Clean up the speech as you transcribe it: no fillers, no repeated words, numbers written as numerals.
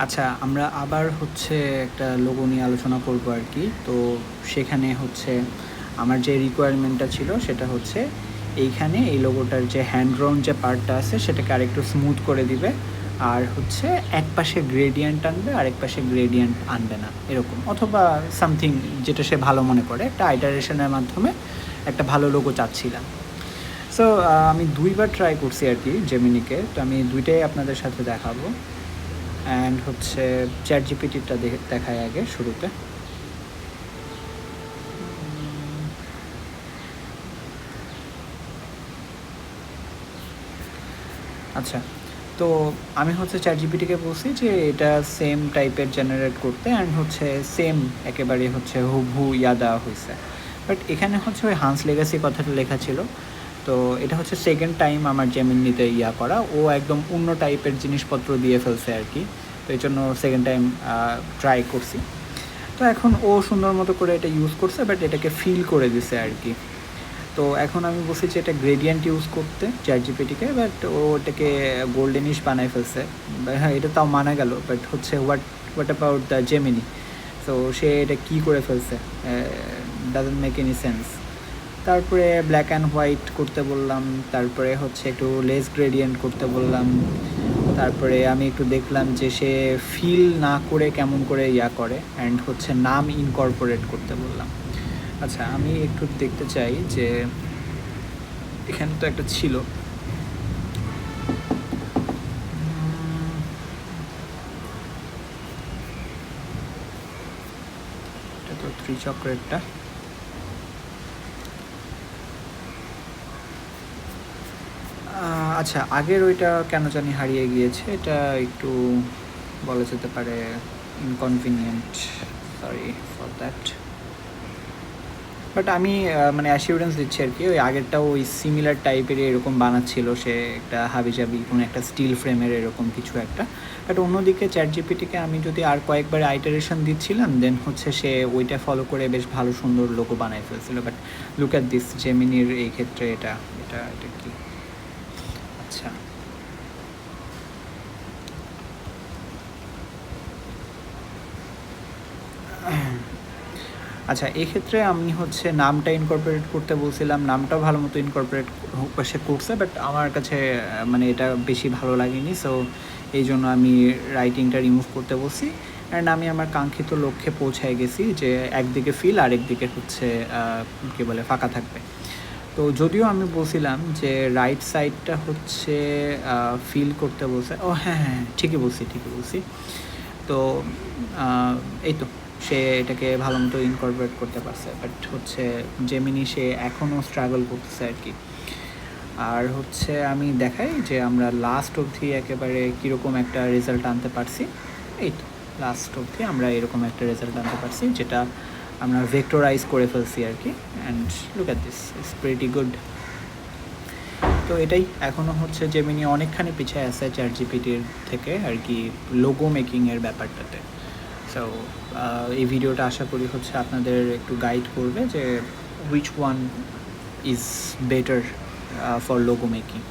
আচ্ছা, আমরা আবার হচ্ছে একটা লোগো নিয়ে আলোচনা করব আর কি। তো সেখানে হচ্ছে আমার যে রিকোয়ারমেন্টটা ছিল সেটা হচ্ছে এইখানে এই লোগোটার যে হ্যান্ড ড্রন যে পার্টটা আছে সেটাকে আরেকটু স্মুথ করে দিবে, আর হচ্ছে এক পাশে গ্রেডিয়েন্ট আনবে আর এক পাশে গ্রেডিয়েন্ট আনবে না, এরকম অথবা সামথিং যেটা সে ভালো মনে করে একটা আইটারেশনের মাধ্যমে একটা ভালো লোগো চাচ্ছিলাম। সো আমি ২ বার ট্রাই করছি আর কি জেমিনিকে, তো আমি ২টাই আপনাদের সাথে দেখাবো। অ্যান্ড হচ্ছে চ্যাটজিপিটিটা দেখায় আগে শুরুতে। আচ্ছা, তো আমি হচ্ছে চ্যাটজিপিটিকে বলছি যে এটা সেম টাইপের জেনারেট করতে, অ্যান্ড হচ্ছে সেম একেবারে হচ্ছে হুবহু ইয়া দেওয়া হয়েছে। বাট এখানে হচ্ছে ওই হান্স লেগাসি কথাটা লেখা ছিল। তো এটা হচ্ছে সেকেন্ড টাইম আমার জেমিনিতে ইয়া করা, ও একদম অন্য টাইপের জিনিসপত্র দিয়ে ফেলছে আর কি। তো এই জন্য সেকেন্ড টাইম ট্রাই করছি। তো এখন ও সুন্দর মতো করে এটা ইউজ করছে, বাট এটাকে ফিল করে দিছে আর কি। তো এখন আমি বলছি যে এটা গ্রেডিয়েন্ট ইউজ করতে চ্যাটজিপিটিকে, বাট ও এটাকে গোল্ডেনিশ বানায় ফেলছে। হ্যাঁ, এটা তাও মানা গেল, বাট হচ্ছে হোয়াট অ্যাবাউট দ্য জেমিনি? তো সে এটা কী করে ফেলছে, ডাজন্ট মেক এনি সেন্স। তারপরে ব্ল্যাক অ্যান্ড হোয়াইট করতে বললাম, তারপরে হচ্ছে একটু লেস গ্রেডিয়েন্ট করতে বললাম, তারপরে আমি একটু দেখলাম যে সে ফিল না করে কেমন করে ইয়া করে, অ্যান্ড হচ্ছে নাম ইনকর্পোরেট করতে বললাম। আচ্ছা, আমি একটু দেখতে চাই যে এখানে তো একটা ছিল, এটা তো ত্রিচক্রেরটা। আচ্ছা, আগের ওইটা কেন জানি হারিয়ে গিয়েছে, এটা একটু বলা যেতে পারে inconvenient, sorry for that. But আমি মানে অ্যাসিউরেন্স দিচ্ছি আর কি, ওই আগেরটাও ওই সিমিলার টাইপেরই এরকম বানাচ্ছিল সে, একটা হাবিজাবি কোনো একটা স্টিল ফ্রেমের এরকম কিছু একটা। বাট অন্যদিকে চ্যাটজিপিটিকে আমি যদি আর কয়েকবার আইটারেশন দিচ্ছিলাম, দেন হচ্ছে সে ওইটা ফলো করে বেশ ভালো সুন্দর লোগো বানাই ফেলছিল। বাট লুক অ্যাট দিস, জেমিনির এই ক্ষেত্রে এটা এটা এটা কি? আচ্ছা, আচ্ছা, এক্ষেত্রে আমি হচ্ছে নামটা ইনকর্পোরেট করতে বলছিলাম, নামটাও ভালো মতো ইনকর্পোরেট সে করছে, বাট আমার কাছে মানে এটা বেশি ভালো লাগেনি। সো এই জন্য আমি রাইটিংটা রিমুভ করতে বলছি, অ্যান্ড আমি আমার কাঙ্ক্ষিত লক্ষ্যে পৌঁছায় গেছি যে একদিকে ফিল আর একদিকে হচ্ছে কী বলে ফাঁকা থাকবে। তো যদিও আমি বলছিলাম যে রাইট সাইডটা হচ্ছে ফিল করতে বলছে, ও হ্যাঁ হ্যাঁ হ্যাঁ, ঠিকই বলছি। তো এই তো সে এটাকে ভালো মতো ইনকর্পোরেট করতে পারছে, বাট হচ্ছে জেমিনি সে এখনও স্ট্রাগল করতেছে আর কি। আর হচ্ছে আমি দেখাই যে আমরা লাস্ট অবধি একেবারে কীরকম একটা রেজাল্ট আনতে পারছি। এই তো লাস্ট অবধি আমরা এরকম একটা রেজাল্ট আনতে পারছি, যেটা আমরা ভেক্টরাইজ করে ফেলছি আর কি। And look at this, it's pretty good. তো এটাই, এখনও হচ্ছে জেমিনি অনেকখানি পিছিয়ে আছে চ্যাটজিপিটির থেকে আর কি, লোগো মেকিংয়ের ব্যাপারটাতে। সো এই ভিডিওটা আশা করি হচ্ছে আপনাদের একটু গাইড করবে যে which one is better for logo making.